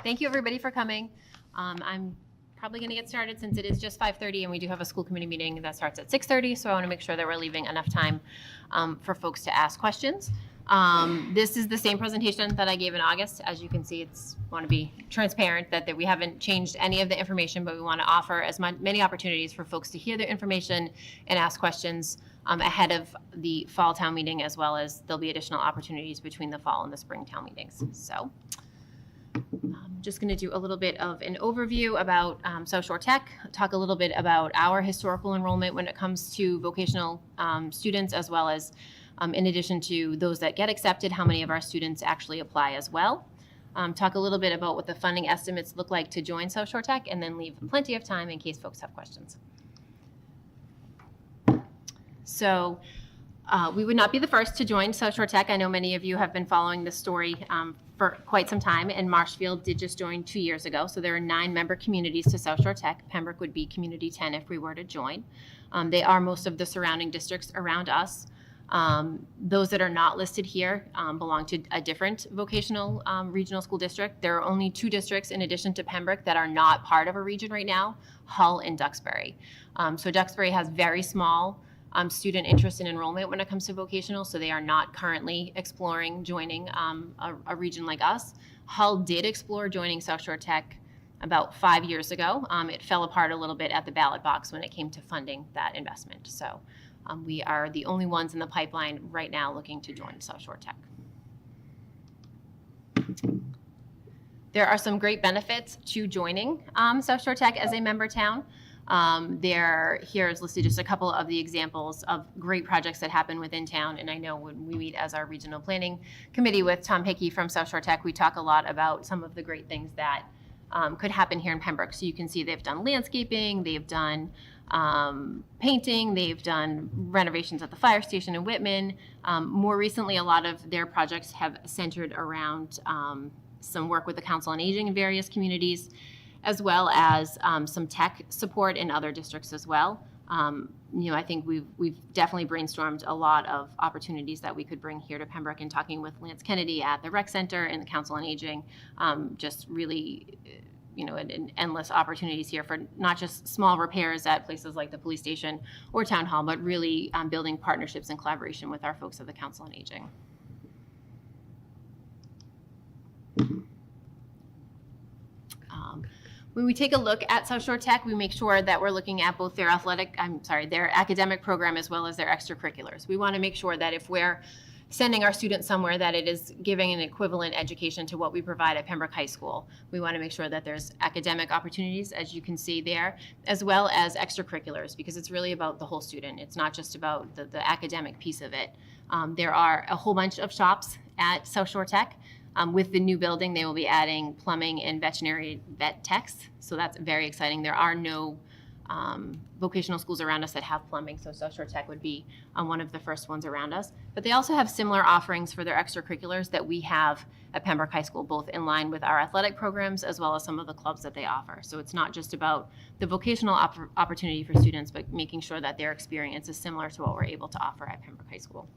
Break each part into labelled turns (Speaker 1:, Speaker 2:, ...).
Speaker 1: Thank you everybody for coming. I'm probably going to get started since it is just 5:30 and we do have a school committee meeting that starts at 6:30, so I want to make sure that we're leaving enough time for folks to ask questions. This is the same presentation that I gave in August. As you can see, it's want to be transparent that we haven't changed any of the information, but we want to offer as many opportunities for folks to hear the information and ask questions ahead of the fall town meeting, as well as there'll be additional opportunities between the fall and the spring town meetings. So I'm just going to do a little bit of an overview about South Shore Tech, talk a little bit about our historical enrollment when it comes to vocational students, as well as in addition to those that get accepted, how many of our students actually apply as well. Talk a little bit about what the funding estimates look like to join South Shore Tech, and then leave plenty of time in case folks have questions. So we would not be the first to join South Shore Tech. I know many of you have been following this story for quite some time, and Marshfield did just join 2 years ago. So there are 9 member communities to South Shore Tech. Pembroke would be community 10 if we were to join. They are most of the surrounding districts around us. Those that are not listed here belong to a different vocational regional school district. There are only 2 districts in addition to Pembroke that are not part of a region right now, Hull and Duxbury. So Duxbury has very small student interest in enrollment when it comes to vocational, so they are not currently exploring joining a region like us. Hull did explore joining South Shore Tech about 5 years ago. It fell apart a little bit at the ballot box when it came to funding that investment. So we are the only ones in the pipeline right now looking to join South Shore Tech. There are some great benefits to joining South Shore Tech as a member town. Here is listed just a couple of the examples of great projects that happen within town. And I know when we meet as our regional planning committee with Tom Hickey from South Shore Tech, we talk a lot about some of the great things that could happen here in Pembroke. So you can see they've done landscaping, they've done painting, they've done renovations at the fire station in Whitman. More recently, a lot of their projects have centered around some work with the Council on Aging in various communities, as well as some tech support in other districts as well. I think we've definitely brainstormed a lot of opportunities that we could bring here to Pembroke, and talking with Lance Kennedy at the Rec Center and the Council on Aging, just really, and endless opportunities here for not just small repairs at places like the police station or town hall, but really building partnerships and collaboration with our folks at the Council on Aging. When we take a look at South Shore Tech, we make sure that we're looking at both their their academic program as well as their extracurriculars. We want to make sure that if we're sending our students somewhere, that it is giving an equivalent education to what we provide at Pembroke High School. We want to make sure that there's academic opportunities, as you can see there, as well as extracurriculars, because it's really about the whole student. It's not just about the academic piece of it. There are a whole bunch of shops at South Shore Tech. With the new building, they will be adding plumbing and veterinary vet techs, so that's very exciting. There are no vocational schools around us that have plumbing, so South Shore Tech would be one of the first ones around us. But they also have similar offerings for their extracurriculars that we have at Pembroke High School, both in line with our athletic programs as well as some of the clubs that they offer. So it's not just about the vocational opportunity for students, but making sure that their experience is similar to what we're able to offer at Pembroke High School.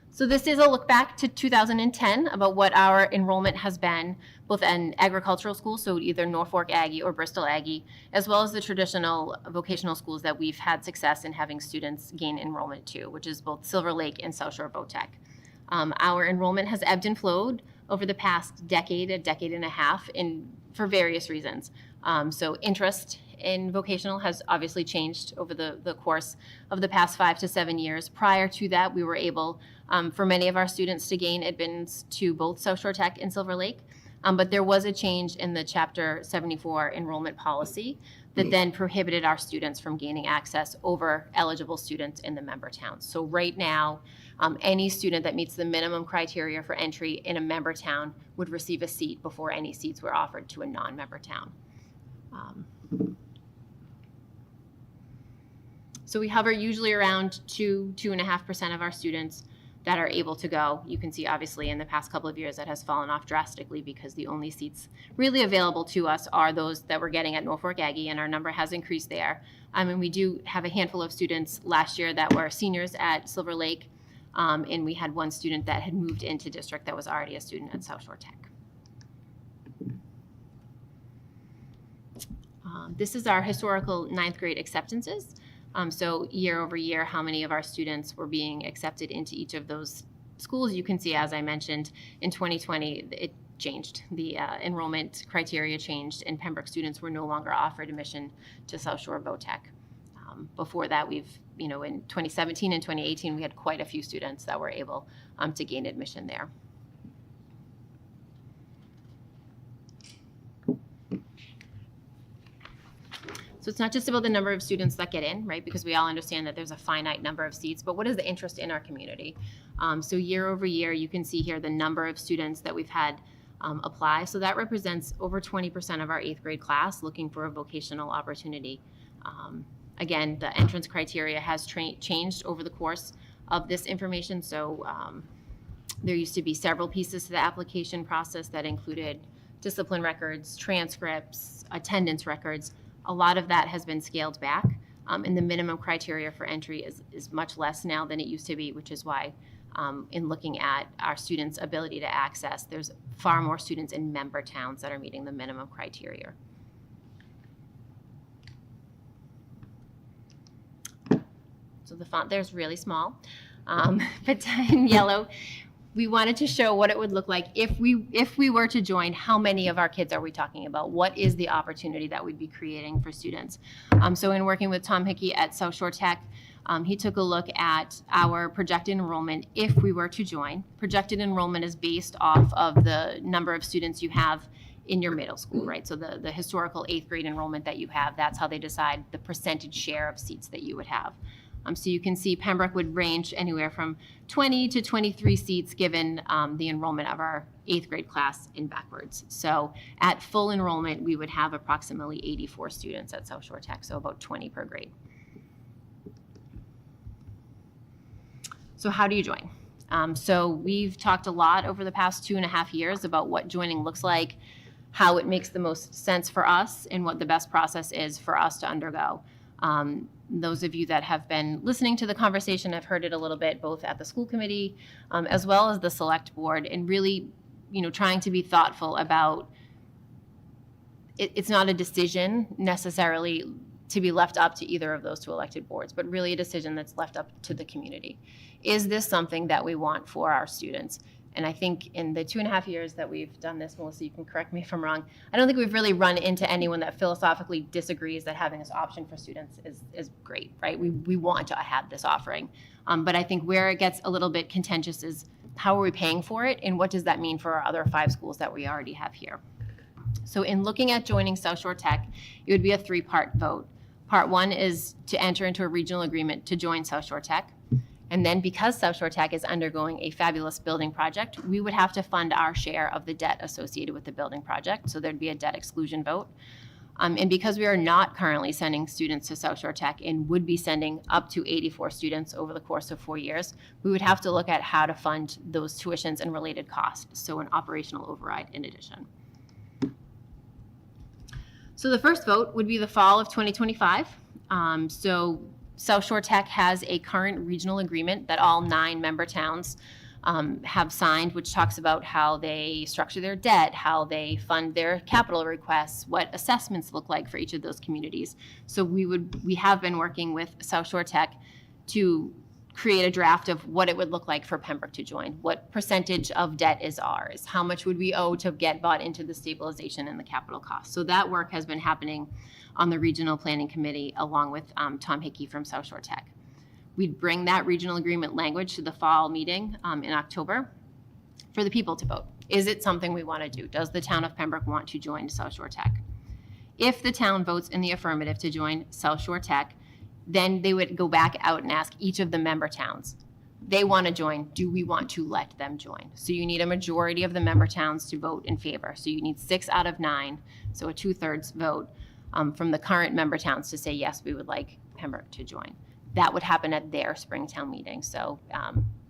Speaker 1: So this is a look back to 2010 about what our enrollment has been, both in agricultural schools, so either Norfolk Aggie or Bristol Aggie, as well as the traditional vocational schools that we've had success in having students gain enrollment to, which is both Silver Lake and South Shore Votech. Our enrollment has ebbed and flowed over the past decade, a decade and a half, for various reasons. So interest in vocational has obviously changed over the course of the past 5 to 7 years. Prior to that, we were able, for many of our students, to gain admittance to both South Shore Tech and Silver Lake. But there was a change in the Chapter 74 enrollment policy that then prohibited our students from gaining access over eligible students in the member towns. So right now, any student that meets the minimum criteria for entry in a member town would receive a seat before any seats were offered to a non-member town. So we hover usually around 2.5% of our students that are able to go. You can see obviously in the past couple of years that has fallen off drastically, because the only seats really available to us are those that we're getting at Norfolk Aggie, and our number has increased there. And we do have a handful of students last year that were seniors at Silver Lake and we had one student that had moved into district that was already a student at South Shore Tech. This is our historical ninth grade acceptances. So year over year, how many of our students were being accepted into each of those schools. You can see, as I mentioned, in 2020, it changed. The enrollment criteria changed, and Pembroke students were no longer offered admission to South Shore Votech. Before that, in 2017 and 2018, we had quite a few students that were able to gain admission there. So it's not just about the number of students that get in, right? Because we all understand that there's a finite number of seats, but what is the interest in our community? So year over year, you can see here the number of students that we've had apply. So that represents over 20% of our 8th grade class looking for a vocational opportunity. Again, the entrance criteria has changed over the course of this information. So there used to be several pieces to the application process that included discipline records, transcripts, attendance records. A lot of that has been scaled back, and the minimum criteria for entry is much less now than it used to be, which is why in looking at our students' ability to access, there's far more students in member towns that are meeting the minimum criteria. So the font there's really small, but in yellow. We wanted to show what it would look like if we were to join. How many of our kids are we talking about? What is the opportunity that we'd be creating for students? So in working with Tom Hickey at South Shore Tech, he took a look at our projected enrollment if we were to join. Projected enrollment is based off of the number of students you have in your middle school, right? So the historical 8th grade enrollment that you have, that's how they decide the percentage share of seats that you would have. So you can see Pembroke would range anywhere from 20 to 23 seats given the enrollment of our 8th grade class in backwards. So at full enrollment, we would have approximately 84 students at South Shore Tech, so about 20 per grade. So how do you join? So we've talked a lot over the past 2.5 years about what joining looks like, how it makes the most sense for us, and what the best process is for us to undergo. Those of you that have been listening to the conversation have heard it a little bit, both at the school committee as well as the select board, and really, trying to be thoughtful about it's not a decision necessarily to be left up to either of those two elected boards, but really a decision that's left up to the community. Is this something that we want for our students? And I think in the 2.5 years that we've done this, Melissa, you can correct me if I'm wrong, I don't think we've really run into anyone that philosophically disagrees that having this option for students is great, right? We want to have this offering. But I think where it gets a little bit contentious is how are we paying for it, and what does that mean for our other 5 schools that we already have here? So in looking at joining South Shore Tech, it would be a 3-part vote. Part 1 is to enter into a regional agreement to join South Shore Tech. And then because South Shore Tech is undergoing a fabulous building project, we would have to fund our share of the debt associated with the building project. So there'd be a debt exclusion vote. And because we are not currently sending students to South Shore Tech and would be sending up to 84 students over the course of 4 years, we would have to look at how to fund those tuitions and related costs. So an operational override in addition. So the first vote would be the fall of 2025. So South Shore Tech has a current regional agreement that all 9 member towns have signed, which talks about how they structure their debt, how they fund their capital requests, what assessments look like for each of those communities. So we have been working with South Shore Tech to create a draft of what it would look like for Pembroke to join. What percentage of debt is ours? How much would we owe to get bought into the stabilization and the capital costs? So that work has been happening on the regional planning committee along with Tom Hickey from South Shore Tech. We'd bring that regional agreement language to the fall meeting in October for the people to vote. Is it something we want to do? Does the town of Pembroke want to join South Shore Tech? If the town votes in the affirmative to join South Shore Tech, then they would go back out and ask each of the member towns. They want to join. Do we want to let them join? So you need a majority of the member towns to vote in favor. So you need 6 out of 9, so a 2/3 vote from the current member towns to say, yes, we would like Pembroke to join. That would happen at their Springtown meeting. So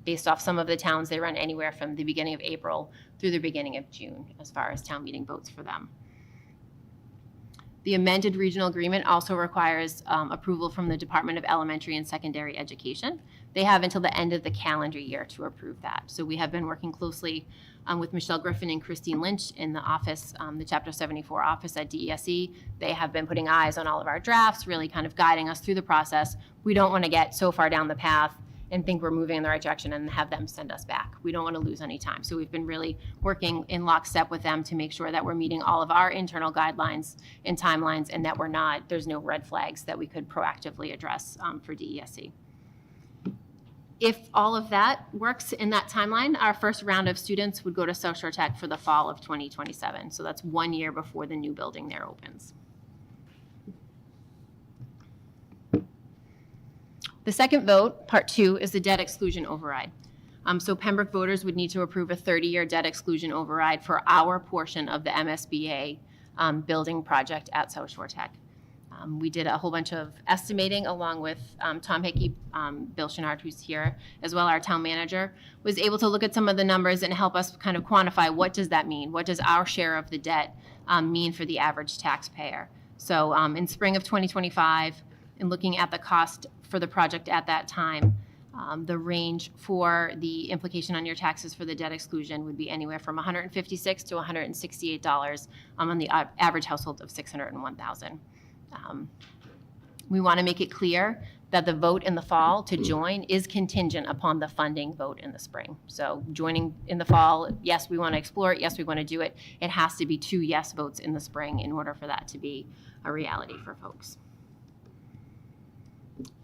Speaker 1: based off some of the towns, they run anywhere from the beginning of April through the beginning of June as far as town meeting votes for them. The amended regional agreement also requires approval from the Department of Elementary and Secondary Education. They have until the end of the calendar year to approve that. So we have been working closely with Michelle Griffin and Christine Lynch in the office, the Chapter 74 office at DESE. They have been putting eyes on all of our drafts, really kind of guiding us through the process. We don't want to get so far down the path and think we're moving in the right direction and have them send us back. We don't want to lose any time. So we've been really working in lockstep with them to make sure that we're meeting all of our internal guidelines and timelines, and that there's no red flags that we could proactively address for DESE. If all of that works in that timeline, our first round of students would go to South Shore Tech for the fall of 2027. So that's 1 year before the new building there opens. The second vote, part 2, is the debt exclusion override. So Pembroke voters would need to approve a 30-year debt exclusion override for our portion of the MSBA building project at South Shore Tech. We did a whole bunch of estimating along with Tom Hickey, Bill Chenard, who's here, as well our town manager, was able to look at some of the numbers and help us kind of quantify what does that mean? What does our share of the debt mean for the average taxpayer? So in spring of 2025, in looking at the cost for the project at that time, the range for the implication on your taxes for the debt exclusion would be anywhere from $156 to $168 on the average household of $601,000. We want to make it clear that the vote in the fall to join is contingent upon the funding vote in the spring. So joining in the fall, yes, we want to explore it. Yes, we want to do it. It has to be 2 yes votes in the spring in order for that to be a reality for folks.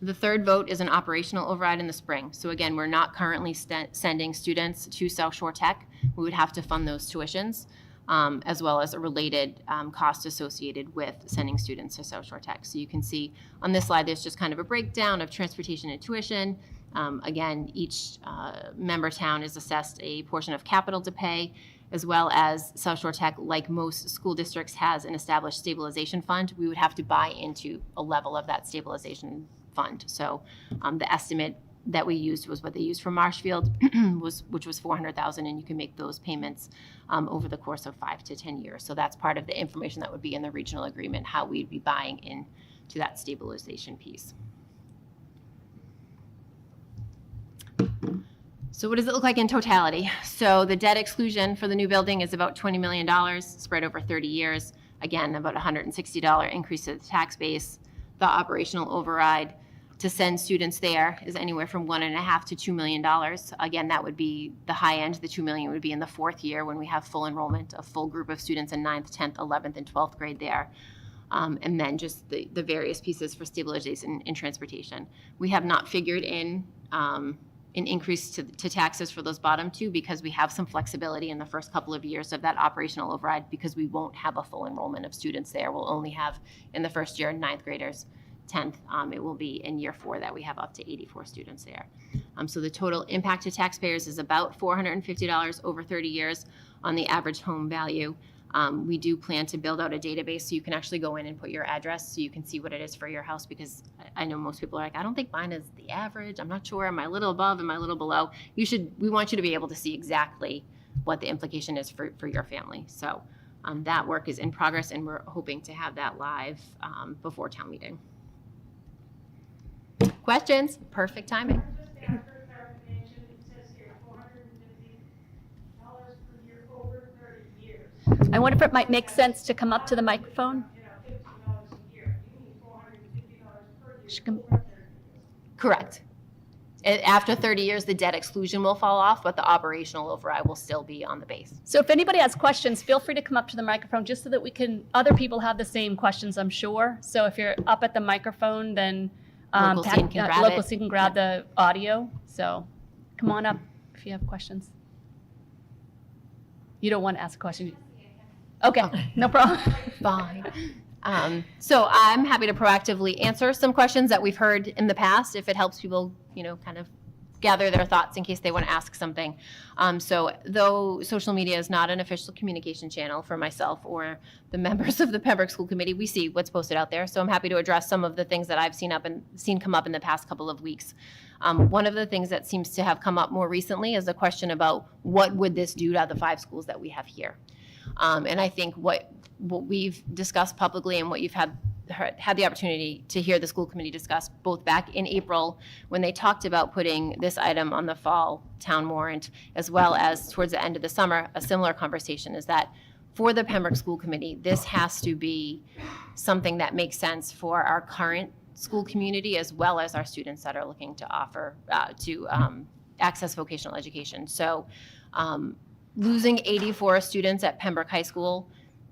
Speaker 1: The third vote is an operational override in the spring. So again, we're not currently sending students to South Shore Tech. We would have to fund those tuitions, as well as a related cost associated with sending students to South Shore Tech. So you can see on this slide, there's just kind of a breakdown of transportation and tuition. Again, each member town is assessed a portion of capital to pay, as well as South Shore Tech, like most school districts, has an established stabilization fund. We would have to buy into a level of that stabilization fund. So the estimate that we used was what they used for Marshfield, which was $400,000, and you can make those payments over the course of 5 to 10 years. So that's part of the information that would be in the regional agreement, how we'd be buying into that stabilization piece. So what does it look like in totality? So the debt exclusion for the new building is about $20 million spread over 30 years. Again, about $160 increase to the tax base. The operational override to send students there is anywhere from $1.5 to $2 million. Again, that would be the high end. The $2 million would be in the 4th year when we have full enrollment, a full group of students in 9th, 10th, 11th, and 12th grade there. And then just the various pieces for stabilization and transportation. We have not figured in an increase to taxes for those bottom 2 because we have some flexibility in the first couple of years of that operational override because we won't have a full enrollment of students there. We'll only have in the first year 9th graders. 10th, it will be in year 4 that we have up to 84 students there. So the total impact to taxpayers is about $450 over 30 years on the average home value. We do plan to build out a database so you can actually go in and put your address so you can see what it is for your house, because I know most people are like, I don't think mine is the average. I'm not sure. Am I a little above? Am I a little below? We want you to be able to see exactly what the implication is for your family. So that work is in progress, and we're hoping to have that live before town meeting. Questions? Perfect timing.
Speaker 2: Just after clarification, it says here $450 per year over 30 years.
Speaker 3: I wonder if it might make sense to come up to the microphone.
Speaker 2: $50 a year. You need $450 per year
Speaker 3: She can-
Speaker 2: over 30 years.
Speaker 1: Correct. After 30 years, the debt exclusion will fall off, but the operational override will still be on the base.
Speaker 3: So if anybody has questions, feel free to come up to the microphone just so that other people have the same questions, I'm sure. So if you're up at the microphone, then
Speaker 1: Local scene can grab
Speaker 3: local
Speaker 1: it.
Speaker 3: scene can grab the audio. So come on up if you have questions. You don't want to ask a question? Okay, no problem.
Speaker 1: Fine. So I'm happy to proactively answer some questions that we've heard in the past if it helps people, kind of gather their thoughts in case they want to ask something. So though social media is not an official communication channel for myself or the members of the Pembroke School Committee, we see what's posted out there. So I'm happy to address some of the things that I've seen come up in the past couple of weeks. One of the things that seems to have come up more recently is a question about what would this do to the 5 schools that we have here. And I think what we've discussed publicly and what you've had the opportunity to hear the school committee discuss both back in April when they talked about putting this item on the fall town warrant, as well as towards the end of the summer, a similar conversation is that for the Pembroke School Committee, this has to be something that makes sense for our current school community as well as our students that are looking to offer access vocational education. So losing 84 students at Pembroke High School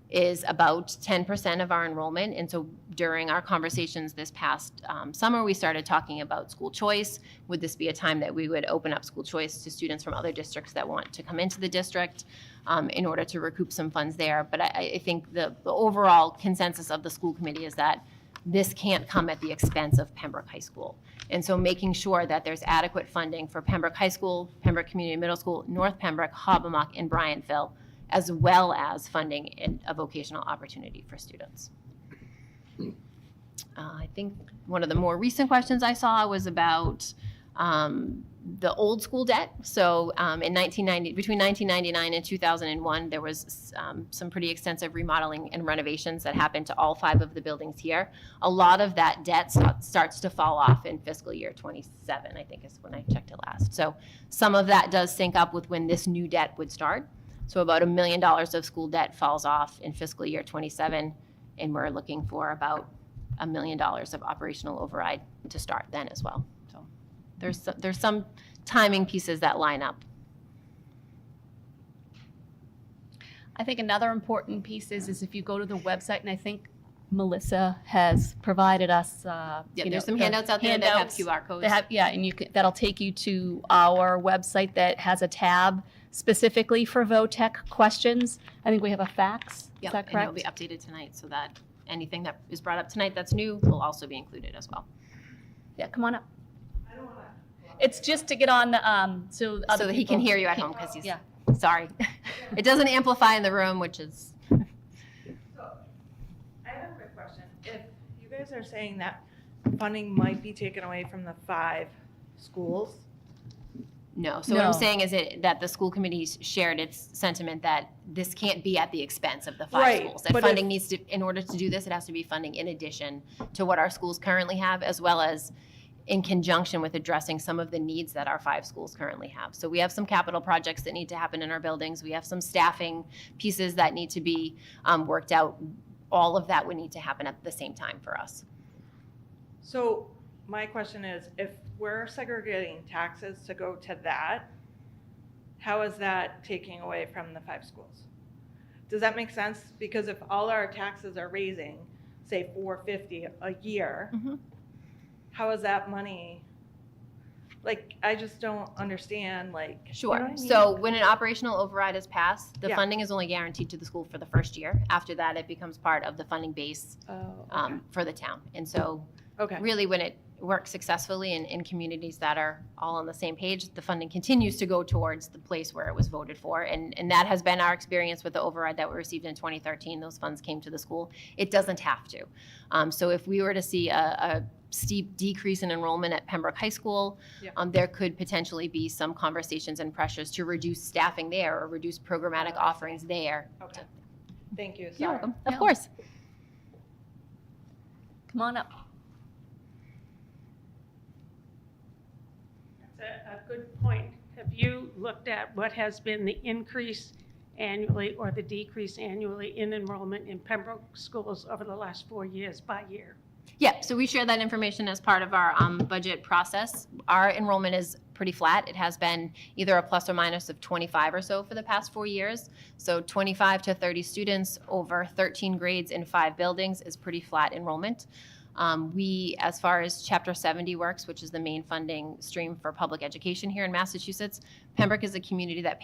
Speaker 1: is about 10% of our enrollment. And so during our conversations this past summer, we started talking about school choice. Would this be a time that we would open up school choice to students from other districts that want to come into the district in order to recoup some funds there? But I think the overall consensus of the school committee is that this can't come at the expense of Pembroke High School. And so making sure that there's adequate funding for Pembroke High School, Pembroke Community Middle School, North Pembroke, Hobbamock, and Bryantville, as well as funding in a vocational opportunity for students. I think one of the more recent questions I saw was about the old school debt. So between 1999 and 2001, there was some pretty extensive remodeling and renovations that happened to all 5 of the buildings here. A lot of that debt starts to fall off in fiscal year 27, I think is when I checked it last. So some of that does sync up with when this new debt would start. So about $1 million of school debt falls off in fiscal year 27, and we're looking for about $1 million of operational override to start then as well. So there's some timing pieces that line up.
Speaker 3: I think another important piece is if you go to the website, and I think Melissa has provided us.
Speaker 1: There's some handouts out there that have QR codes.
Speaker 3: And that'll take you to our website that has a tab specifically for Votech questions. I think we have a fax. Is that correct?
Speaker 1: And it'll be updated tonight so that anything that is brought up tonight that's new will also be included as well.
Speaker 3: Yeah, come on up.
Speaker 2: I don't wanna.
Speaker 3: It's just to get on so
Speaker 1: that he can hear you at home because he's sorry. It doesn't amplify in the room, which is.
Speaker 4: So, I have a quick question. If you guys are saying that funding might be taken away from the 5 schools,
Speaker 1: No. So what I'm saying is that the school committee shared its sentiment that this can't be at the expense of the 5
Speaker 4: Right,
Speaker 1: schools. That
Speaker 4: but
Speaker 1: funding needs to, in order to do this, it has to be funding in addition to what our schools currently have, as well as in conjunction with addressing some of the needs that our 5 schools currently have. So we have some capital projects that need to happen in our buildings. We have some staffing pieces that need to be worked out. All of that would need to happen at the same time for us.
Speaker 4: so my question is, if we're segregating taxes to go to that, how is that taking away from the 5 schools? Does that make sense? Because if all our taxes are raising, say $450 a year, how is that money? Like, I just don't understand, like.
Speaker 1: Sure.
Speaker 4: You know what I mean?
Speaker 1: So when an operational override is passed, the
Speaker 4: Yeah.
Speaker 1: funding is only guaranteed to the school for the first year. After that, it becomes part of the funding base
Speaker 4: Oh,
Speaker 1: for the town. And so
Speaker 4: okay.
Speaker 1: really when it works successfully in communities that are all on the same page, the funding continues to go towards the place where it was voted for. And that has been our experience with the override that we received in 2013. Those funds came to the school. It doesn't have to. So if we were to see a steep decrease in enrollment at Pembroke High School,
Speaker 4: Yeah.
Speaker 1: there could potentially be some conversations and pressures to reduce staffing there or reduce programmatic offerings there.
Speaker 4: Okay. Thank you. Sorry.
Speaker 1: You're welcome.
Speaker 3: Yeah.
Speaker 1: Of course.
Speaker 3: Come on up.
Speaker 2: That's a good point. Have you looked at what has been the increase annually or the decrease annually in enrollment in Pembroke schools over the last 4 years by year?
Speaker 1: Yeah, so we share that information as part of our budget process. Our enrollment is pretty flat. It has been either a plus or minus of 25 or so for the past 4 years. So 25 to 30 students over 13 grades in 5 buildings is pretty flat enrollment. We, as far as Chapter 70 works, which is the main funding stream for public education here in Massachusetts, Pembroke is a community that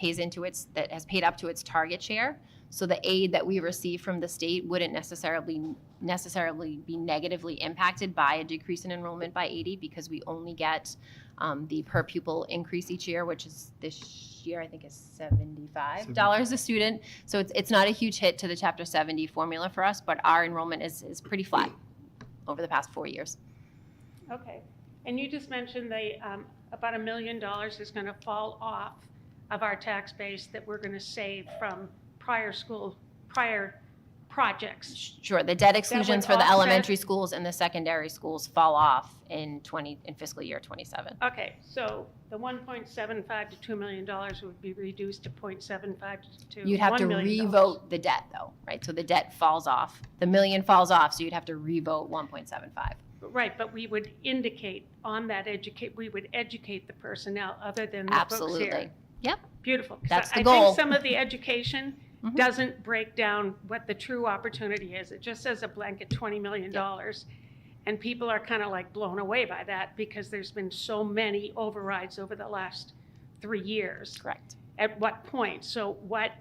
Speaker 1: that has paid up to its target share. So the aid that we receive from the state wouldn't necessarily be negatively impacted by a decrease in enrollment by 80 because we only get the per pupil increase each year, which is this year I think is $75 a student. So it's not a huge hit to the Chapter 70 formula for us, but our enrollment is pretty flat over the past 4 years.
Speaker 2: Okay. And you just mentioned about $1 million is going to fall off of our tax base that we're going to save from prior school prior projects.
Speaker 1: Sure, the debt exclusions for the
Speaker 2: offset-
Speaker 1: elementary schools and the secondary schools fall off in fiscal year 27.
Speaker 2: Okay, so the 1.75 to $2 million would be reduced to 0.75 to $1 million.
Speaker 1: You'd have to revote the debt though, right? So the debt falls off. The million falls off, so you'd have to revote 1.75.
Speaker 2: Right, but we would indicate on that we would educate the personnel other than the folks here.
Speaker 1: Absolutely. Yep.
Speaker 2: Beautiful. 'Cause
Speaker 1: That's the
Speaker 2: I
Speaker 1: goal.
Speaker 2: think some of the education
Speaker 1: Mhm.
Speaker 2: doesn't break down what the true opportunity is. It just says a blanket $20 million. And people are kind of like blown away by that because there's been so many overrides over the last 3 years.
Speaker 1: Correct.
Speaker 2: At what point? So what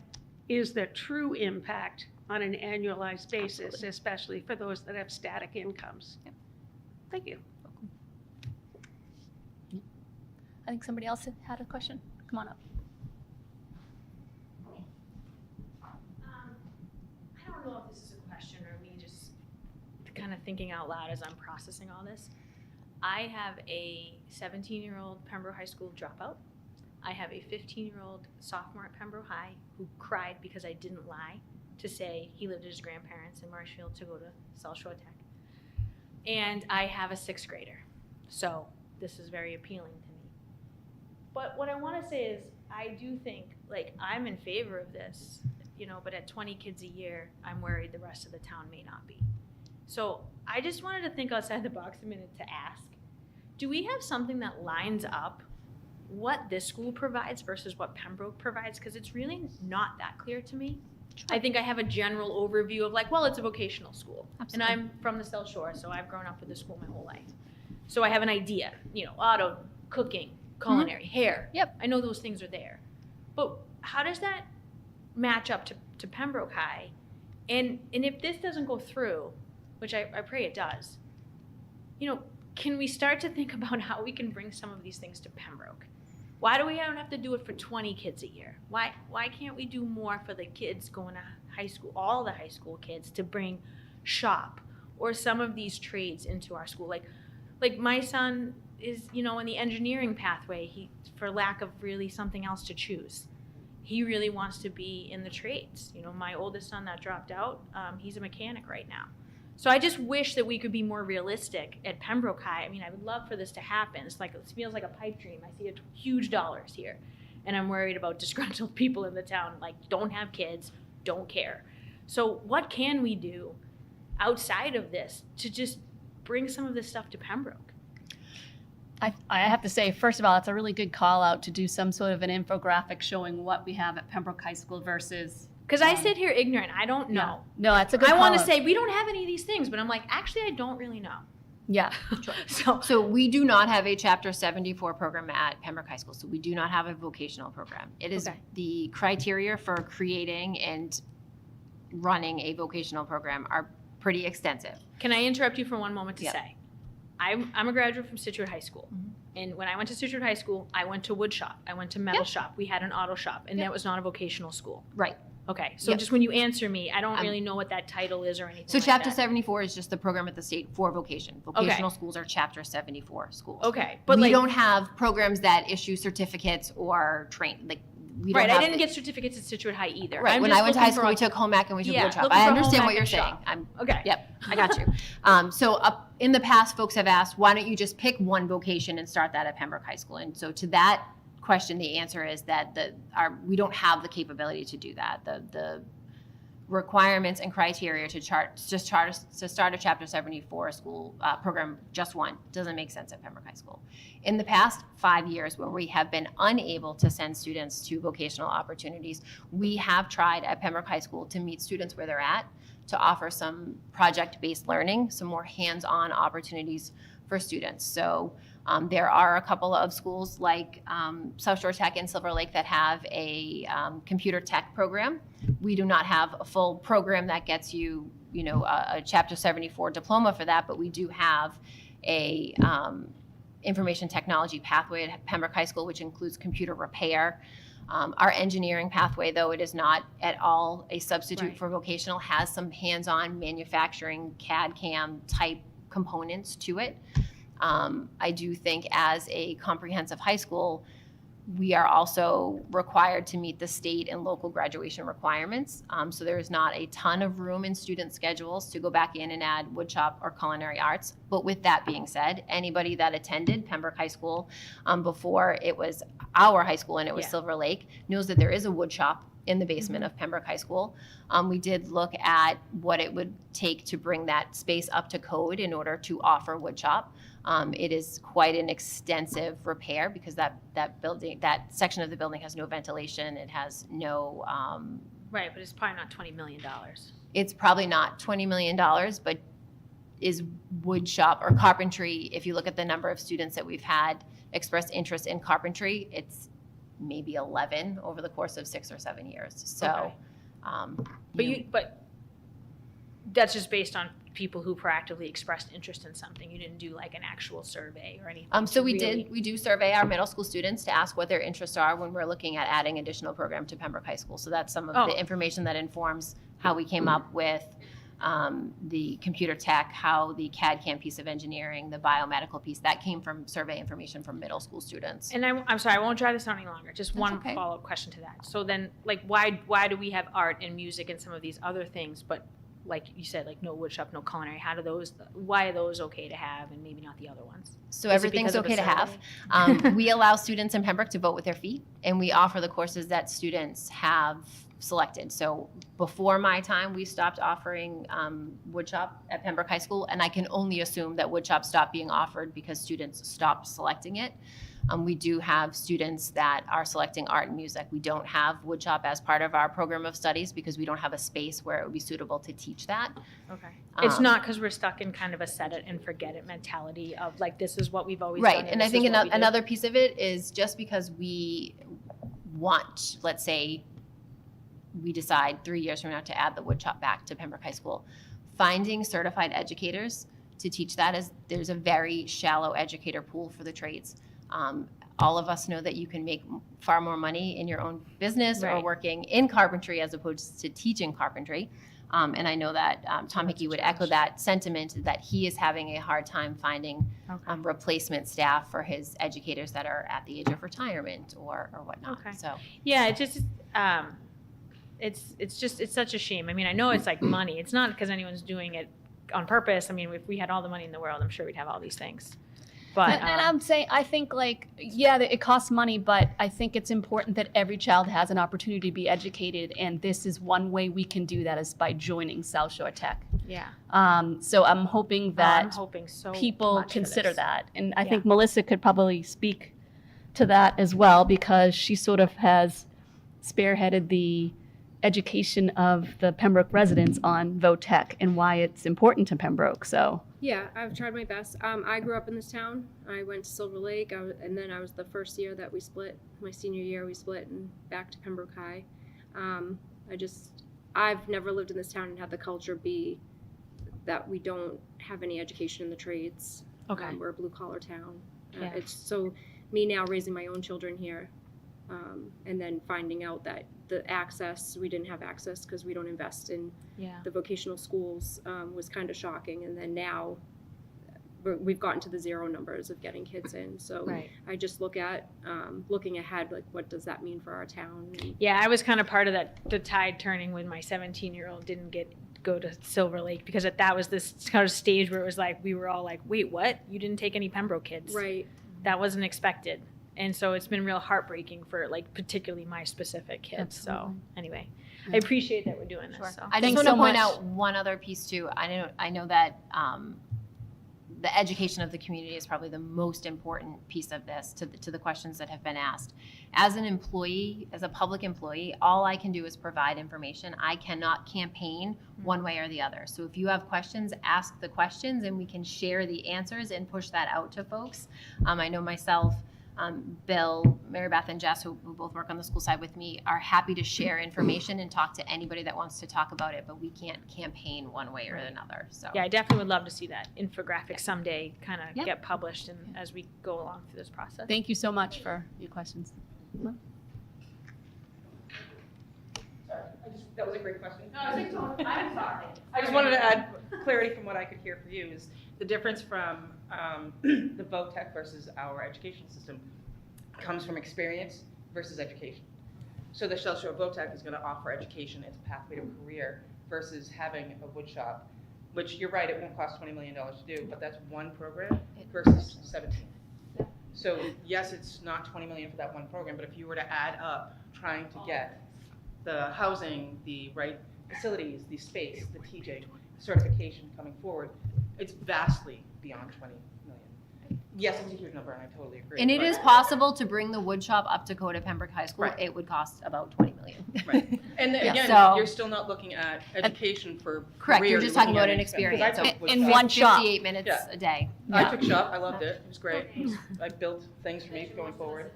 Speaker 2: is the true impact on an annualized basis,
Speaker 1: Absolutely.
Speaker 2: especially for those that have static incomes?
Speaker 1: Yep.
Speaker 2: Thank you.
Speaker 3: I think somebody else had a question. Come on up.
Speaker 5: I don't know if this is a question or me just kind of thinking out loud as I'm processing all this. I have a 17-year-old Pembroke High School dropout. I have a 15-year-old sophomore at Pembroke High who cried because I didn't lie to say he lived with his grandparents in Marshfield to go to South Shore Tech. And I have a 6th grader. So this is very appealing to me. But what I want to say is I do think, like, I'm in favor of this, you know, but at 20 kids a year, I'm worried the rest of the town may not be. So I just wanted to think outside the box a minute to ask, do we have something that lines up what this school provides versus what Pembroke provides? Because it's really not that clear to me. I think I have a general overview of like, well, it's a vocational school.
Speaker 1: Absolutely.
Speaker 5: And I'm from the South Shore, so I've grown up with the school my whole life. So I have an idea, you know, auto, cooking, culinary, hair.
Speaker 3: Yep.
Speaker 5: I know those things are there. But how does that match up to Pembroke High? And if this doesn't go through, which I pray it does, you know, can we start to think about how we can bring some of these things to Pembroke? Why do we have to do it for 20 kids a year? Why can't we do more for the kids going to high school, all the high school kids, to bring shop or some of these trades into our school? Like my son is, you know, in the engineering pathway, he, for lack of really something else to choose. He really wants to be in the trades. You know, my oldest son that dropped out, he's a mechanic right now. So I just wish that we could be more realistic at Pembroke High. I mean, I would love for this to happen. It's like, it feels like a pipe dream. I see huge dollars here. And I'm worried about disgruntled people in the town, like, don't have kids, don't care. So what can we do outside of this to just bring some of this stuff to Pembroke?
Speaker 3: I have to say, first of all, it's a really good call out to do some sort of an infographic showing what we have at Pembroke High School versus.
Speaker 5: Because I sit here ignorant. I don't know.
Speaker 3: No, that's a good
Speaker 5: I
Speaker 3: call
Speaker 5: want to
Speaker 3: out.
Speaker 5: say we don't have any of these things, but I'm like, actually, I don't really know.
Speaker 3: Yeah.
Speaker 1: So we do not have a Chapter 74 program at Pembroke High School, so we do not have a vocational program. It is
Speaker 5: Okay.
Speaker 1: the criteria for creating and running a vocational program are pretty extensive.
Speaker 5: Can I interrupt you for one moment to
Speaker 1: Yeah.
Speaker 5: say, I'm a graduate from Situate High School.
Speaker 1: Mhm.
Speaker 5: And when I went to Situate High School, I went to wood shop. I went to metal shop. We had an auto shop, and that was not a vocational school.
Speaker 1: Right.
Speaker 5: Okay, so
Speaker 1: Yep.
Speaker 5: just when you answer me, I don't
Speaker 1: I'm-
Speaker 5: really know what that title is or anything
Speaker 1: So
Speaker 5: like
Speaker 1: Chapter
Speaker 5: that.
Speaker 1: 74 is just the program at the state for vocation. Vocational schools are Chapter 74 schools.
Speaker 5: Okay, but
Speaker 1: we
Speaker 5: like,
Speaker 1: don't have programs that issue certificates or train, like, we don't
Speaker 5: right,
Speaker 1: have
Speaker 5: I didn't
Speaker 1: the-
Speaker 5: get certificates at Situate High either.
Speaker 1: Right,
Speaker 5: I'm
Speaker 1: when
Speaker 5: just
Speaker 1: I went to
Speaker 5: looking
Speaker 1: high school,
Speaker 5: for
Speaker 1: we
Speaker 5: a-
Speaker 1: took home ec and we took
Speaker 5: Yeah,
Speaker 1: wood shop.
Speaker 5: looking
Speaker 1: I
Speaker 5: for
Speaker 1: understand
Speaker 5: home
Speaker 1: what
Speaker 5: ec
Speaker 1: you're
Speaker 5: and
Speaker 1: saying.
Speaker 5: shop.
Speaker 1: I'm,
Speaker 5: Okay.
Speaker 1: yep, I got you. So up in the past, folks have asked, why don't you just pick one vocation and start that at Pembroke High School? And so to that question, the answer is that we don't have the capability to do that. The requirements and criteria to start a Chapter 74 school program, just one, doesn't make sense at Pembroke High School. In the past 5 years, when we have been unable to send students to vocational opportunities, we have tried at Pembroke High School to meet students where they're at, to offer some project-based learning, some more hands-on opportunities for students. So there are a couple of schools like South Shore Tech and Silver Lake that have a computer tech program. We do not have a full program that gets you, you know, a Chapter 74 diploma for that, but we do have a information technology pathway at Pembroke High School, which includes computer repair. Our engineering pathway, though it is not at all a substitute
Speaker 5: Right.
Speaker 1: for vocational, has some hands-on manufacturing CAD/CAM type components to it. I do think as a comprehensive high school, We are also required to meet the state and local graduation requirements. So there is not a ton of room in student schedules to go back in and add woodshop or culinary arts. But with that being said, anybody that attended Pembroke High School before it was our high school and it was
Speaker 5: Yeah.
Speaker 1: Silver Lake knows that there is a woodshop in the basement of Pembroke High School. We did look at what it would take to bring that space up to code in order to offer woodshop. It is quite an extensive repair because that section of the building has no ventilation. It has no.
Speaker 5: Right, but it's probably not $20 million.
Speaker 1: It's probably not $20 million, but is wood shop or carpentry. If you look at the number of students that we've had express interest in carpentry, it's maybe 11 over the course of 6 or 7 years. So,
Speaker 5: Okay. But that's just based on people who proactively expressed interest in something. You didn't do like an actual survey or anything.
Speaker 1: So
Speaker 5: to
Speaker 1: we
Speaker 5: really-
Speaker 1: do survey our middle school students to ask what their interests are when we're looking at adding additional program to Pembroke High School. So that's some of
Speaker 5: Oh.
Speaker 1: the information that informs how we came up with the computer tech, how the CAD CAM piece of engineering, the biomedical piece, that came from survey information from middle school students.
Speaker 5: And I'm sorry, I won't try this out any longer. Just
Speaker 1: That's
Speaker 5: one
Speaker 1: okay.
Speaker 5: follow-up question to that. So then, like, why do we have art and music and some of these other things, but like you said, like no woodshop, no culinary? Why are those okay to have and maybe not the other ones?
Speaker 1: So
Speaker 5: Is it
Speaker 1: everything's
Speaker 5: because of a
Speaker 1: okay to have.
Speaker 5: survey?
Speaker 1: We allow students in Pembroke to vote with their feet, and we offer the courses that students have selected. So before my time, we stopped offering woodshop at Pembroke High School, and I can only assume that woodshop stopped being offered because students stopped selecting it. We do have students that are selecting art and music. We don't have woodshop as part of our program of studies because we don't have a space where it would be suitable to teach that.
Speaker 5: Okay. It's
Speaker 1: Um,
Speaker 5: not because we're stuck in kind of a set it and forget it mentality of like, this is what we've always
Speaker 1: Right,
Speaker 5: done.
Speaker 1: and I
Speaker 5: this
Speaker 1: think
Speaker 5: is what we do.
Speaker 1: another piece of it is just because we want, let's say, we decide 3 years from now to add the woodshop back to Pembroke High School, finding certified educators to teach that is, there's a very shallow educator pool for the trades. All of us know that you can make far more money in your own business or
Speaker 5: Right.
Speaker 1: working in carpentry as opposed to teaching carpentry. And I know that Tom Hickey would echo that sentiment, that he is having a hard time finding
Speaker 5: Okay.
Speaker 1: replacement staff for his educators that are at the age of retirement or whatnot.
Speaker 5: Okay.
Speaker 1: So
Speaker 5: Yeah, it just, it's such a shame. I mean, I know it's like money. It's not because anyone's doing it on purpose. I mean, if we had all the money in the world, I'm sure we'd have all these things. But
Speaker 3: And I'm saying, I think like, yeah, it costs money, but I think it's important that every child has an opportunity to be educated. And this is one way we can do that is by joining South Shore Tech.
Speaker 5: yeah,
Speaker 3: So I'm hoping
Speaker 5: I'm
Speaker 3: that
Speaker 5: hoping so
Speaker 3: people
Speaker 5: much for
Speaker 3: consider
Speaker 5: this.
Speaker 3: that. And I
Speaker 5: Yeah.
Speaker 3: think Melissa could probably speak to that as well because she sort of has spearheaded the education of the Pembroke residents on Votech and why it's important to Pembroke. So
Speaker 6: Yeah, I've tried my best. I grew up in this town. I went to Silver Lake, and then I was the first year that we split. My senior year, we split and back to Pembroke High. I've never lived in this town and had the culture be that we don't have any education in the trades.
Speaker 5: Okay.
Speaker 6: We're a blue collar town.
Speaker 5: Yeah.
Speaker 6: It's so me now raising my own children here, and then finding out that the access, we didn't have access because we don't invest in
Speaker 5: Yeah.
Speaker 6: the vocational schools, was kind of shocking. And then now we've gotten to the zero numbers of getting kids in. So
Speaker 5: Right.
Speaker 6: I just look at, looking ahead, like what does that mean for our town? And
Speaker 5: Yeah, I was kind of part of the tide turning when my 17-year-old didn't go to Silver Lake because that was this kind of stage where it was like we were all like, wait, what? You didn't take any Pembroke kids?
Speaker 6: Right.
Speaker 5: That wasn't expected. And so it's been real heartbreaking for like particularly my specific kids. So
Speaker 3: Absolutely.
Speaker 5: anyway, I appreciate that we're doing this. So.
Speaker 1: I just
Speaker 3: Thanks
Speaker 1: want to
Speaker 3: so
Speaker 1: point
Speaker 3: much.
Speaker 1: out one other piece too. I know that the education of the community is probably the most important piece of this to the questions that have been asked. As an employee, as a public employee, all I can do is provide information. I cannot campaign one way or the other. So if you have questions, ask the questions and we can share the answers and push that out to folks. I know myself, Bill, Mary Beth, and Jess, who both work on the school side with me, are happy to share information and talk to anybody that wants to talk about it, but we can't campaign one way or another, so.
Speaker 5: Yeah, I definitely would love to see that infographic someday kind of
Speaker 1: Yeah.
Speaker 5: get published and as we go along through this process.
Speaker 3: thank you so much for your questions.
Speaker 7: That was a great question.
Speaker 5: I'm sorry.
Speaker 7: I just wanted to add clarity from what I could hear for you is the difference from the Votech versus our education system. comes from experience versus education. So the Shell Show Votech is going to offer education as a pathway to a career versus having a wood shop, which you're right, it won't cost $20 million to do, but that's one program versus 17. So yes, it's not 20 million for that one program, but if you were to add up trying to get the housing, the right facilities, the space, the TJ certification coming forward, it's vastly beyond 20 million. Yes, it's a huge number, and I totally agree.
Speaker 1: And it
Speaker 7: but-
Speaker 1: is possible to bring the wood shop up to code at Pembroke High School.
Speaker 7: Right.
Speaker 1: It would cost about 20 million.
Speaker 7: Right. And
Speaker 1: Yeah,
Speaker 7: again,
Speaker 1: so-
Speaker 7: you're still not looking at education for
Speaker 1: Correct,
Speaker 7: career,
Speaker 1: you're just talking
Speaker 7: looking
Speaker 1: about
Speaker 7: at
Speaker 1: an
Speaker 7: experience. 'Cause I
Speaker 1: experience.
Speaker 7: took
Speaker 3: In
Speaker 7: wood
Speaker 3: one shop.
Speaker 1: 58 minutes
Speaker 7: Yeah.
Speaker 1: a day.
Speaker 7: I
Speaker 3: Yeah.
Speaker 7: took shop, I loved it, it was great. I built things for me going forward.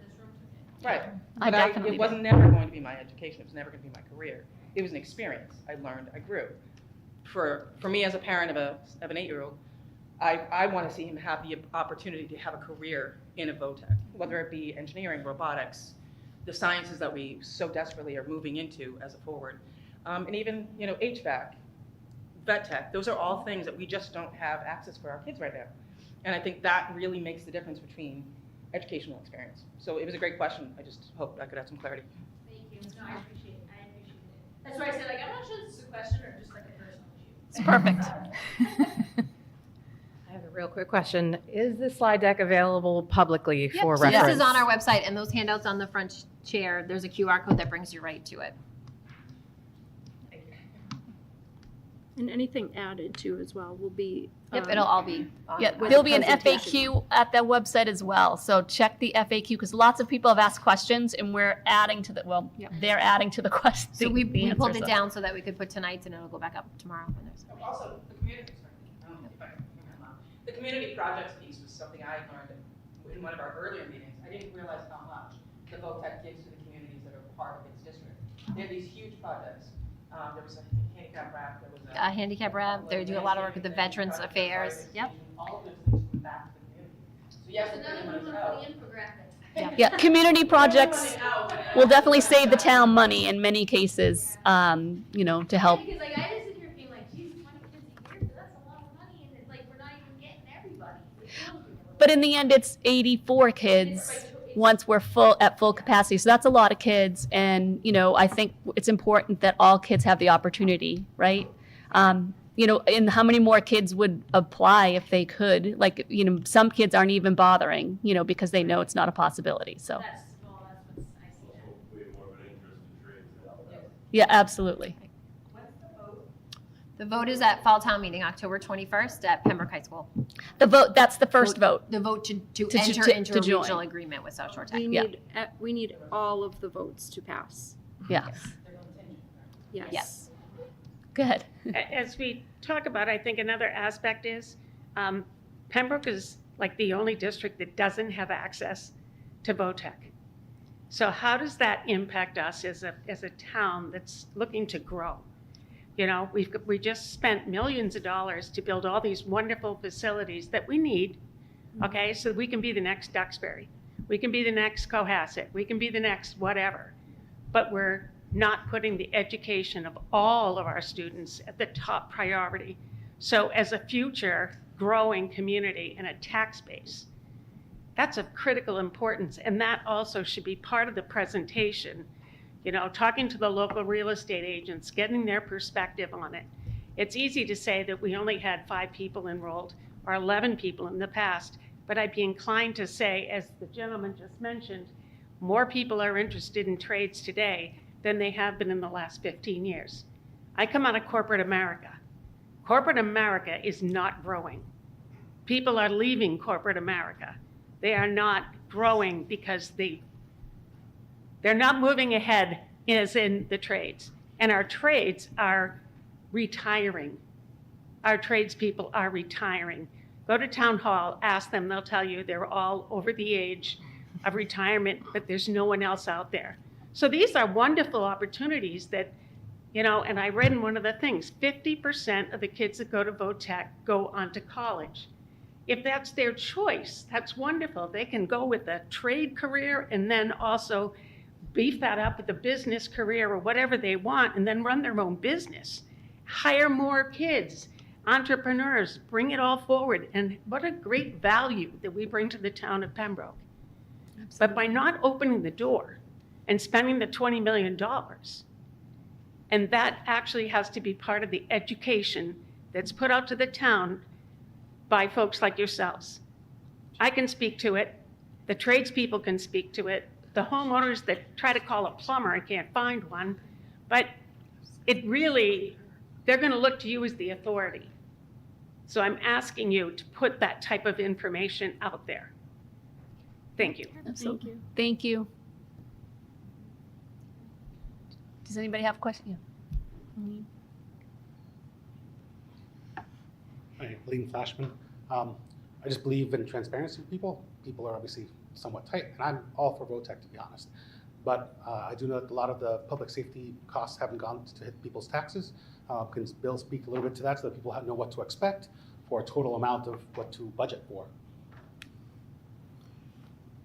Speaker 7: Right.
Speaker 3: I
Speaker 7: But
Speaker 3: definitely
Speaker 7: it wasn't never going to be my education, it was never going to be my career. It was an experience, I learned, I grew. For me as a parent of an 8-year-old, I want to see him have the opportunity to have a career in a Votech, whether it be engineering, robotics, the sciences that we so desperately are moving into as a forward, and even, HVAC, Votech, those are all things that we just don't have access for our kids right now. And I think that really makes the difference between educational experience. So it was a great question. I just hope I could have some clarity.
Speaker 5: Thank you. No, I appreciate it. I appreciate it. That's why I said, like, I'm not sure this is a question or just like a personal issue.
Speaker 3: It's perfect.
Speaker 8: I have a real quick question. Is the slide deck available publicly
Speaker 1: Yep,
Speaker 8: for
Speaker 1: so
Speaker 8: reference?
Speaker 1: this is on our website, and those handouts on the front chair, there's a QR code that brings you right to it.
Speaker 6: And anything added to as well will be.
Speaker 1: Yep, it'll all be on.
Speaker 3: Yeah,
Speaker 1: the
Speaker 3: there'll be an
Speaker 1: presentation.
Speaker 3: FAQ at the website as well. So check the FAQ because lots of people have asked questions and we're adding to the,
Speaker 1: Yep.
Speaker 3: they're adding to the question.
Speaker 1: So we
Speaker 3: the
Speaker 1: pulled
Speaker 3: answers.
Speaker 1: it down so that we could put tonight's, and it'll go back up tomorrow when there's.
Speaker 7: Also, the community, I don't know if I can bring that up. The community projects piece was something I learned in one of our earlier meetings. I didn't realize how much the Votech gives to the communities that are part of its district. They have these huge projects. There was a handicap ramp, there was a.
Speaker 1: Handicap rep, they do a lot of work with the Veterans Affairs, yep.
Speaker 7: All of those things come back to the community. So yes, the money is out.
Speaker 5: infographic.
Speaker 3: Yeah, community projects
Speaker 7: Money out, and-
Speaker 3: will definitely save the town money in many cases, to help.
Speaker 5: Because like I just sit here being like, geez, 20 kids a year, so that's a lot of money, and it's like we're not even getting everybody. It kills me a little
Speaker 3: But in the end, it's 84 kids once we're at full capacity. So that's a lot of kids. And, I think it's important that all kids have the opportunity, right? And how many more kids would apply if they could? Like, some kids aren't even bothering, because they know it's not a possibility. So,
Speaker 5: That's what's I see now.
Speaker 9: Hopefully more of an interest in trades.
Speaker 3: yeah, absolutely.
Speaker 1: The vote is at Fall Town Meeting, October 21st at Pembroke High School.
Speaker 3: The vote, that's the first vote.
Speaker 1: The vote to
Speaker 3: To-
Speaker 1: enter
Speaker 3: to-
Speaker 1: into
Speaker 3: to
Speaker 1: a
Speaker 3: join.
Speaker 1: regional agreement with South Shore Tech.
Speaker 6: We
Speaker 3: Yeah.
Speaker 6: need, we need all of the votes to pass.
Speaker 3: Yeah.
Speaker 6: Yes.
Speaker 1: Yes.
Speaker 3: Go ahead.
Speaker 2: As we talk about, I think another aspect is Pembroke is like the only district that doesn't have access to Votech. So how does that impact us as a town that's looking to grow? We just spent millions of dollars to build all these wonderful facilities that we need, okay, so we can be the next Duxbury. We can be the next Cohasset. We can be the next whatever. But we're not putting the education of all of our students at the top priority. So as a future growing community and a tax base, that's of critical importance. And that also should be part of the presentation. Talking to the local real estate agents, getting their perspective on it. It's easy to say that we only had 5 people enrolled or 11 people in the past, but I'd be inclined to say, as the gentleman just mentioned, more people are interested in trades today than they have been in the last 15 years. I come out of corporate America. Corporate America is not growing. People are leaving corporate America. They are not growing because they're not moving ahead as in the trades. And our trades are retiring. Our tradespeople are retiring. Go to town hall, ask them, they'll tell you they're all over the age of retirement, but there's no one else out there. So these are wonderful opportunities that, and I read in one of the things, 50% of the kids that go to Votech go on to college. If that's their choice, that's wonderful. They can go with a trade career and then also beef that up with a business career or whatever they want and then run their own business. Hire more kids, entrepreneurs, bring it all forward. And what a great value that we bring to the town of Pembroke. But by not opening the door and spending the $20 million, and that actually has to be part of the education that's put out to the town by folks like yourselves. I can speak to it, the tradespeople can speak to it, the homeowners that try to call a plumber and can't find one, but it really, they're gonna look to you as the authority. So I'm asking you to put that type of information out there. Thank you.
Speaker 3: Absolutely. Thank you. Does anybody have a question? Yeah.
Speaker 10: Hi, Liam Flashman. I just believe in transparency with people. People are obviously somewhat tight, and I'm all for Votech, to be honest. But I do know that a lot of the public safety costs haven't gone to hit people's taxes. Can Bill speak a little bit to that so that people know what to expect for a total amount of what to budget for?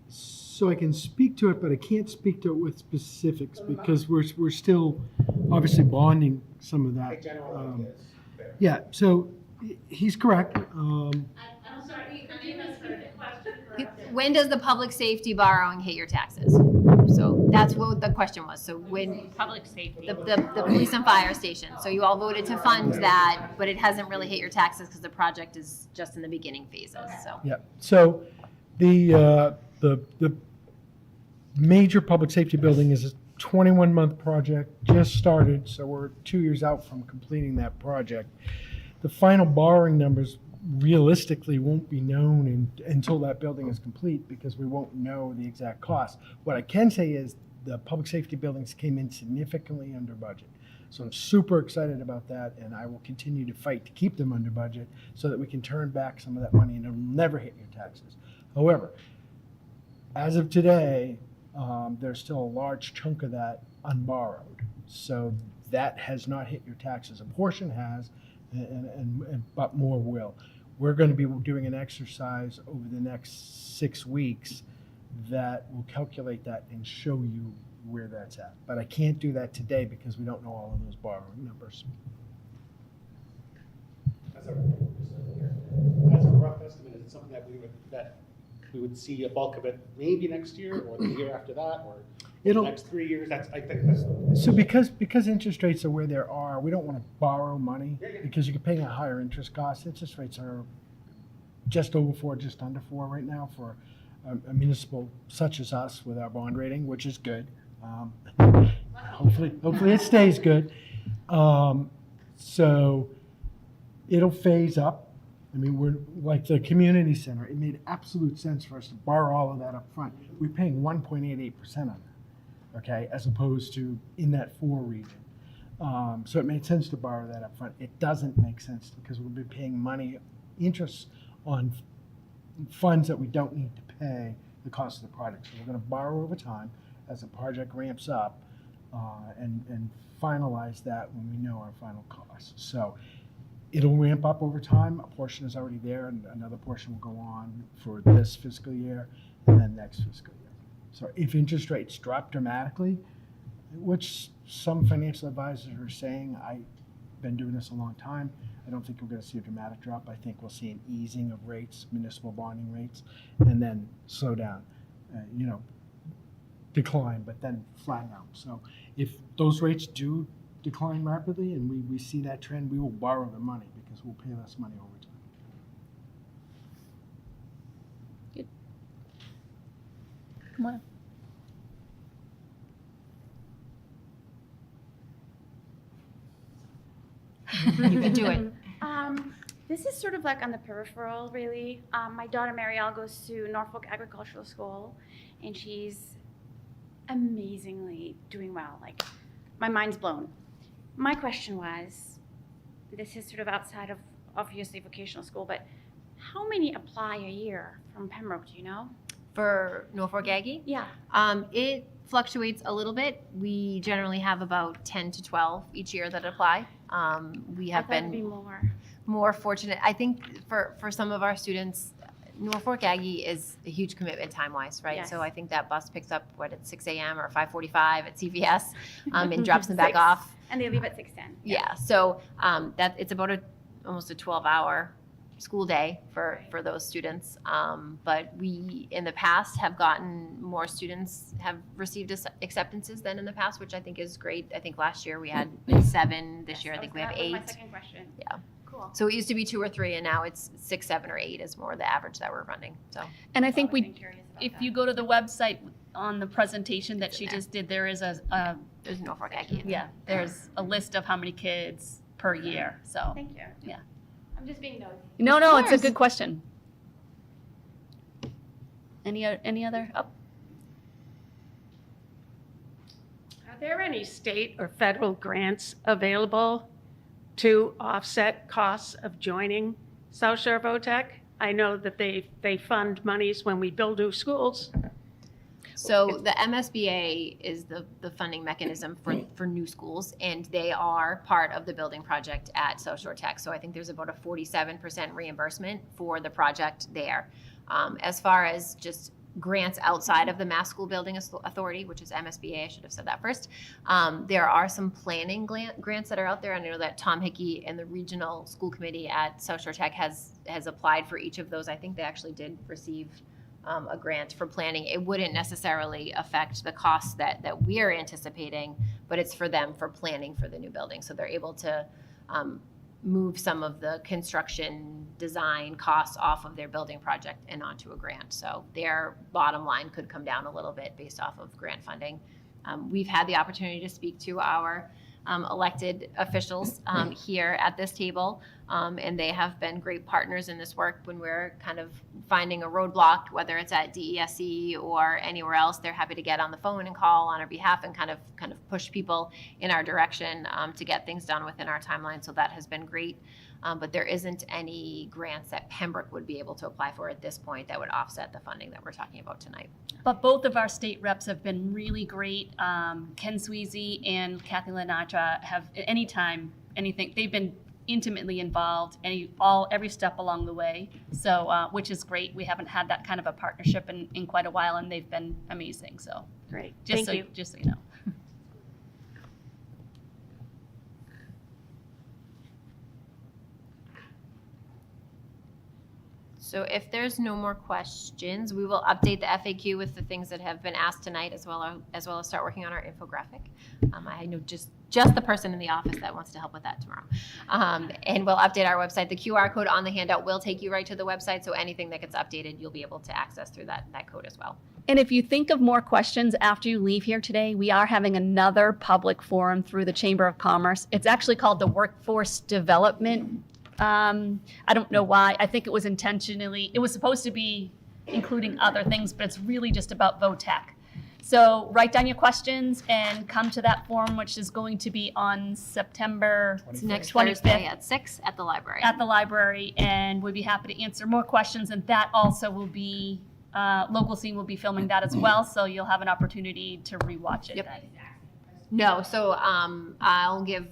Speaker 11: So I can speak to it, but I can't speak to it with specifics because we're still obviously bonding some of that. Yeah, so he's correct.
Speaker 2: I'm sorry, could you repeat the question?
Speaker 1: When does the public safety borrowing hit your taxes? So that's what the question was. So when
Speaker 2: Public safety.
Speaker 1: the police and fire station. So you all voted to fund that, but it hasn't really hit your taxes because the project is just in the beginning phases. So
Speaker 11: Yeah, so the major public safety building is a 21-month project, just started, so we're 2 years out from completing that project. The final borrowing numbers realistically won't be known until that building is complete because we won't know the exact cost. What I can say is the public safety buildings came in significantly under budget. So I'm super excited about that, and I will continue to fight to keep them under budget so that we can turn back some of that money and it'll never hit your taxes. However, as of today, there's still a large chunk of that unborrowed. So that has not hit your taxes. A portion has, but more will. We're going to be doing an exercise over the next 6 weeks that will calculate that and show you where that's at. But I can't do that today because we don't know all of those borrowing numbers.
Speaker 10: As a rough estimate, is it something that we would see a bulk of it maybe next year or the year after that or the next 3 years? I think that's
Speaker 11: So because interest rates are where they are, we don't want to borrow money because you can pay a higher interest cost. Interest rates are just over 4, just under 4 right now for a municipal such as us with our bond rating, which is good. Hopefully it stays good. So it'll phase up. I mean, we're like the community center. It made absolute sense for us to borrow all of that up front. We're paying 1.88% on that, okay, as opposed to in that 4 region. So it made sense to borrow that up front. It doesn't make sense because we'll be paying interest on funds that we don't need to pay the cost of the project. So we're going to borrow over time as the project ramps up and finalize that when we know our final costs. So it'll ramp up over time. A portion is already there, and another portion will go on for this fiscal year and then next fiscal year. So if interest rates drop dramatically, which some financial advisors are saying, I've been doing this a long time, I don't think we're going to see a dramatic drop. I think we'll see an easing of rates, municipal bonding rates, and then slow down, decline, but then flatten out. So if those rates do decline rapidly and we see that trend, we will borrow the money because we'll pay less money over time.
Speaker 3: Good. Come on.
Speaker 1: you can do it.
Speaker 12: This is sort of like on the peripheral, really. My daughter Marielle goes to Norfolk Agricultural School, and she's amazingly doing well. Like, my mind's blown. My question was, this is sort of outside of obviously vocational school, but how many apply a year from Pembroke, do you know?
Speaker 1: For Norfolk Aggie?
Speaker 12: Yeah.
Speaker 1: It fluctuates a little bit. We generally have about 10 to 12 each year that apply. We have
Speaker 12: it'd be
Speaker 1: been
Speaker 12: more.
Speaker 1: fortunate. I think for some of our students, Norfolk Aggie is a huge commitment time-wise, right?
Speaker 12: Yes.
Speaker 1: So I think that bus picks up, at 6 a.m. or 5:45 at CVS and drops them back off.
Speaker 12: And they leave at 6:10.
Speaker 1: Yeah, so that it's about almost a 12-hour school day for those students. But we, in the past, have gotten more students have received acceptances than in the past, which I think is great. I think last year we had 7. This year I think we have 8.
Speaker 12: My second question.
Speaker 1: Yeah.
Speaker 12: Cool.
Speaker 1: So it used to be 2 or 3, and now it's 6, 7, or 8 is more the average that we're running. So
Speaker 3: And I think
Speaker 12: I'm curious about
Speaker 3: if
Speaker 12: that.
Speaker 3: you go to the website on the presentation that
Speaker 1: It's
Speaker 3: she
Speaker 1: in there.
Speaker 3: just did, there is
Speaker 1: there's Norfolk Aggie. in there.
Speaker 3: yeah, there's a list of how many kids per year. So
Speaker 12: Thank you.
Speaker 3: Yeah.
Speaker 12: I'm just being nosy.
Speaker 3: no, it's a
Speaker 1: course.
Speaker 3: good question. Any other? Oh,
Speaker 2: Are there any state or federal grants available to offset costs of joining South Shore Votech? I know that they fund monies when we build new schools.
Speaker 1: So the MSBA is the funding mechanism for new schools, and they are part of the building project at South Shore Tech. So I think there's about a 47% reimbursement for the project there. As far as just grants outside of the Mass School Building Authority, which is MSBA, I should have said that first, there are some planning grants that are out there. I know that Tom Hickey and the Regional School Committee at South Shore Tech has applied for each of those. I think they actually did receive a grant for planning. It wouldn't necessarily affect the costs that we're anticipating, but it's for them for planning for the new building. So they're able to move some of the construction design costs off of their building project and onto a grant. So their bottom line could come down a little bit based off of grant funding. We've had the opportunity to speak to our elected officials here at this table, and they have been great partners in this work. When we're kind of finding a roadblock, whether it's at DESE or anywhere else, they're happy to get on the phone and call on our behalf and kind of push people in our direction to get things done within our timeline. So that has been great. But there isn't any grants that Pembroke would be able to apply for at this point that would offset the funding that we're talking about tonight.
Speaker 3: but both of our state reps have been really great. Ken Sweezy and Kathy Lenatra have anytime anything they've been intimately involved every step along the way. So which is great. We haven't had that kind of a partnership in quite a while, and they've been amazing. So
Speaker 2: Great,
Speaker 3: just
Speaker 2: thank you.
Speaker 3: just so you know.
Speaker 1: So if there's no more questions, we will update the FAQ with the things that have been asked tonight, as well as start working on our infographic. I know just the person in the office that wants to help with that tomorrow. And we'll update our website. The QR code on the handout will take you right to the website, so anything that gets updated, you'll be able to access through that code as well.
Speaker 3: And if you think of more questions after you leave here today, we are having another public forum through the Chamber of Commerce. It's actually called the Workforce Development. I don't know why. I think it was it was supposed to be including other things, but it's really just about Votech. So write down your questions and come to that forum, which is going to be on September
Speaker 1: It's next
Speaker 3: 25th.
Speaker 1: Thursday at 6 at the library.
Speaker 3: At the library, and we'd be happy to answer more questions. And that also will be, Local Scene will be filming that as well, so you'll have an opportunity to rewatch it.
Speaker 1: Yep.
Speaker 3: then.
Speaker 1: No, so I'll give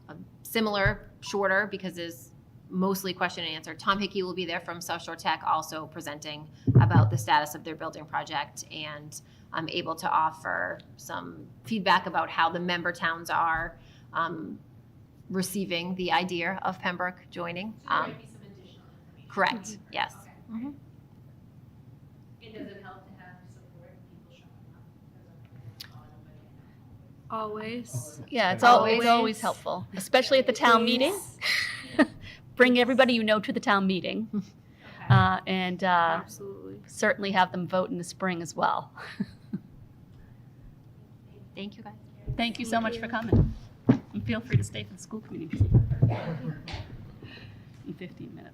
Speaker 1: a similar, shorter, because it's mostly question and answer. Tom Hickey will be there from South Shore Tech, also presenting about the status of their building project, and I'm able to offer some feedback about how the member towns are receiving the idea of Pembroke joining.
Speaker 5: So there might be some additional information.
Speaker 1: Correct, yes.
Speaker 5: And does it help to have support, people showing up?
Speaker 6: Always.
Speaker 3: Yeah, it's
Speaker 1: Always.
Speaker 3: always helpful, especially at the town meeting. Bring everybody you know to the town meeting, and
Speaker 6: Absolutely.
Speaker 3: certainly have them vote in the spring as well.
Speaker 1: Thank you, guys.
Speaker 3: Thank you so much for coming. And feel free to stay for the school committee. In 15 minutes.